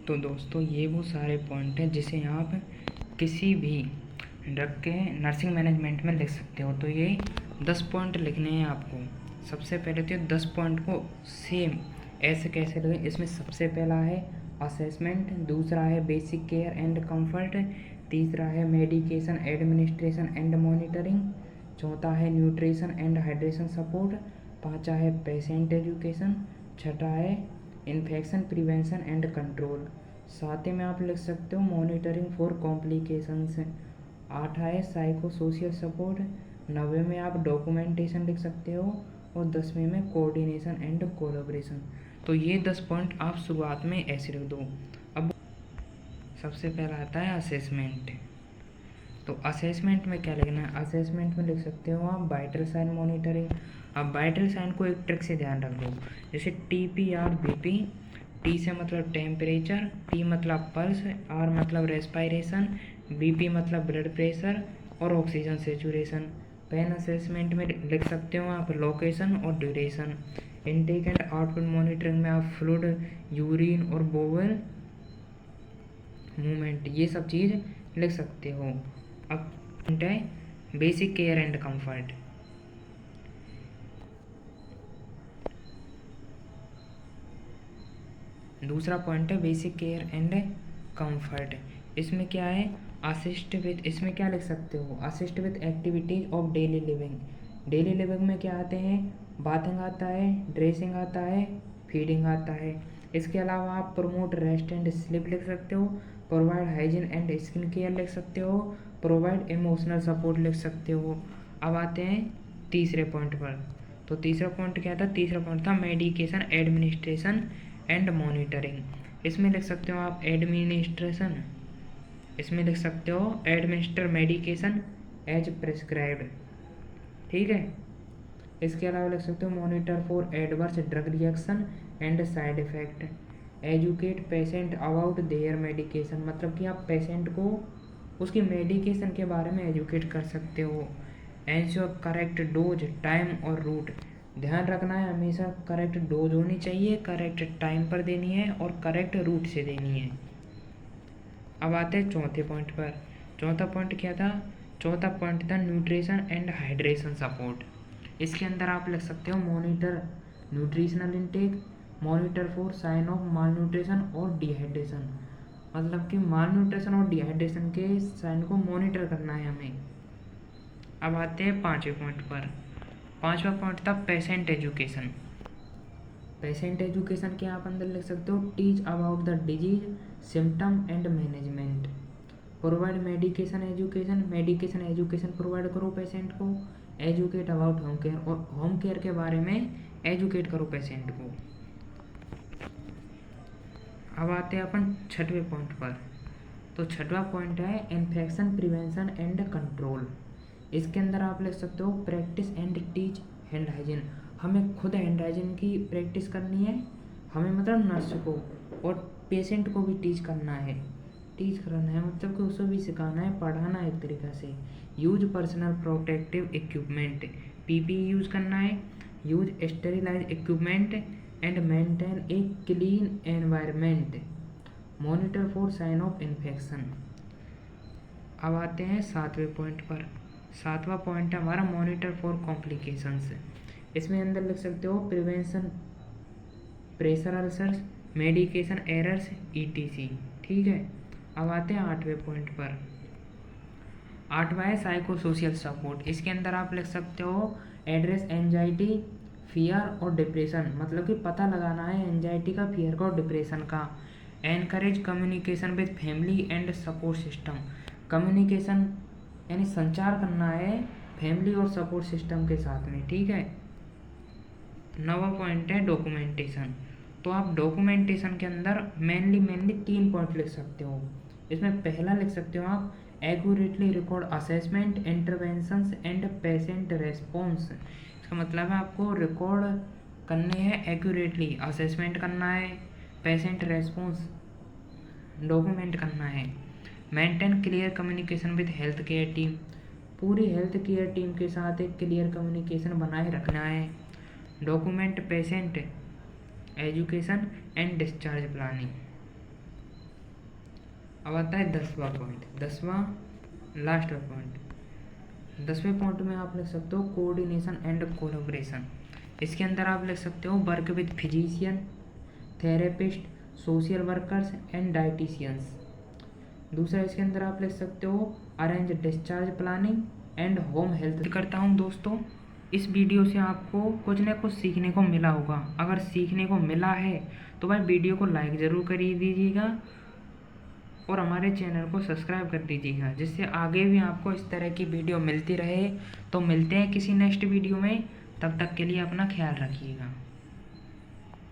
तो दोस्तों ये वो सारे पॉइंट हैं जिसे आप किसी भी रख के नर्सिंग मैनेजमेंट में लिख सकते हो। तो ये 10 पॉइंट लिखने हैं आपको। सबसे पहले तो 10 पॉइंट को सेम ऐसे कैसे लिखें, इसमें सबसे पहला है असेसमेंट, दूसरा है बेसिक केयर एंड कंफर्ट, तीसरा है मेडिकेशन एडमिनिस्ट्रेशन एंड मॉनिटरिंग, चौथा है न्यूट्रिशन एंड हाइड्रेशन सपोर्ट, पाँचवा है पेशेंट एजुकेशन, छठा है इन्फेक्शन प्रिवेंशन एंड कंट्रोल, सातवें में आप लिख सकते हो मॉनिटरिंग फॉर कॉम्प्लिकेशंस, आठवां है साइको सोशल सपोर्ट, नौवें में आप डॉक्यूमेंटेशन लिख सकते हो और 10वें में कोऑर्डिनेशन एंड कोलैबोरेशन। तो ये 10 पॉइंट आप शुरुआत में ऐसे लिख दो। अब सबसे पहला आता है असेसमेंट। तो असेसमेंट में क्या लिखना है, असेसमेंट में लिख सकते हो आप वाइटल साइन मॉनिटरिंग। अब वाइटल साइन को एक ट्रिक से ध्यान रख दो, जैसे TPR BP, T से मतलब टेम्परेचर, P मतलब पल्स, R मतलब रेस्पायरेशन, BP मतलब ब्लड प्रेशर और ऑक्सीजन सेचुरेशन। पेन असेसमेंट में लिख सकते हो आप लोकेशन और duration. Intake and output monitoring में आप फ्लूइड, यूरिन और बोवल मूवमेंट, ये सब चीज़ लिख सकते हो। अब है बेसिक केयर एंड कंफर्ट। दूसरा पॉइंट है बेसिक केयर एंड कंफर्ट। इसमें क्या है, असिस्ट विथ, इसमें क्या लिख सकते हो, assist with activities of daily living. Daily living में क्या आते हैं, बाथिंग आता है, ड्रेसिंग आता है, फीडिंग आता है। इसके अलावा आप प्रमोट रेस्ट एंड स्लीप लिख सकते हो, provide hygiene and skin care लिख सकते हो, प्रोवाइड इमोशनल सपोर्ट लिख सकते हो। अब आते हैं तीसरे पॉइंट पर। तो तीसरा पॉइंट क्या था, तीसरा पॉइंट था मेडिकेशन एडमिनिस्ट्रेशन एंड मॉनिटरिंग। इसमें लिख सकते हो आप एडमिनिस्ट्रेशन, इसमें लिख सकते हो एडमिनिस्टर मेडिकेशन एज प्रिस्क्राइब्ड, ठीक है। इसके अलावा लिख सकते हो monitor for adverse drug reaction and side effect, educate patient about their medication, मतलब कि आप पेशेंट को उसकी मेडिकेशन के बारे में एजुकेट कर सकते हो। एंश्योर करेक्ट डोज टाइम और रूट, ध्यान रखना है हमेशा करेक्ट डोज होनी चाहिए, करेक्ट टाइम पर देनी है और करेक्ट रूट से देनी है। अब आते हैं चौथे पॉइंट पर। चौथा पॉइंट क्या था, चौथा पॉइंट था न्यूट्रिशन एंड हाइड्रेशन सपोर्ट। इसके अंदर आप लिख सकते हो monitor nutritional intake, monitor for sign of malnutrition और डिहाइड्रेशन, मतलब कि माल न्यूट्रिशन और डिहाइड्रेशन के साइन को मॉनिटर करना है हमें। अब आते हैं पाँचवें पॉइंट पर। पाँचवा पॉइंट था पेशेंट एजुकेशन। पेशेंट एजुकेशन के आप अंदर लिख सकते हो teach about the disease symptom and management, provide medication education, medication education provide करो पेशेंट को, एजुकेट अबाउट होम केयर, और होम केयर के बारे में एजुकेट करो पेशेंट को। अब आते हैं अपन छठवें पॉइंट पर। तो छठवां पॉइंट है इन्फेक्शन प्रिवेंशन एंड कंट्रोल। इसके अंदर आप लिख सकते हो practice and teach hand hygiene, हमें खुद हैंड हाइजीन की प्रैक्टिस करनी है, हमें मतलब नर्स को और पेशेंट को भी टीच करना है, टीच कराना है मतलब कि उसे भी सिखाना है, पढ़ाना है एक तरीक़ा से। Use personal protective equipment, PPE use करना है, use sterilise equipment and maintain a clean environment, monitor for sign of infection. अब आते हैं सातवें पॉइंट पर। सातवां पॉइंट है हमारा मॉनिटर फॉर कॉम्प्लिकेशंस। इसमें अंदर लिख सकते हो prevention pressure ulcers, medication errors ETC, ठीक है। अब आते हैं आठवें पॉइंट पर। आठवां है साइको सोशल सपोर्ट। इसके अंदर आप लिख सकते हो एड्रेस एंजाइटी, फियर और डिप्रेशन, मतलब कि पता लगाना है एंजाइटी का, फियर का और डिप्रेशन का। Encourage communication with family and support system, communication यानी संचार करना है फैमिली और सपोर्ट सिस्टम के साथ में, ठीक है। नवा पॉइंट है डॉक्यूमेंटेशन। तो आप डॉक्यूमेंटेशन के अंदर मेनली 3 पॉइंट लिख सकते हो। इसमें पहला लिख सकते हो आप accurately record assessment interventions and patient response. इसका मतलब है आपको रिकॉर्ड करने हैं एक्यूरेटली, असेसमेंट करना है, पेशेंट रेस्पॉन्स डॉक्यूमेंट करना है। Maintain clear communication with health care team, पूरी हेल्थ केयर टीम के साथ एक क्लियर कम्युनिकेशन बनाए रखना है। Document patient education and discharge planning. अब आता है 10वां पॉइंट, 10वां लास्ट पॉइंट। 10वें पॉइंट में आप लिख सकते हो कोऑर्डिनेशन एंड कोलैबोरेशन। इसके अंदर आप लिख सकते हो work with physician, therapist, social workers and dietitians. दूसरा इसके अंदर आप लिख सकते हो arrange discharge planning and home health. करता हूँ दोस्तों, इस वीडियो से आपको कुछ ना कुछ सीखने को मिला होगा। अगर सीखने को मिला है तो भाई वीडियो को लाइक ज़रूर कर दीजिएगा और हमारे चैनल को सब्सक्राइब कर दीजिएगा, जिससे आगे भी आपको इस तरह की वीडियो मिलती रहे। तो मिलते हैं किसी नेक्स्ट वीडियो में, तब तक के लिए अपना ख्याल रखिएगा।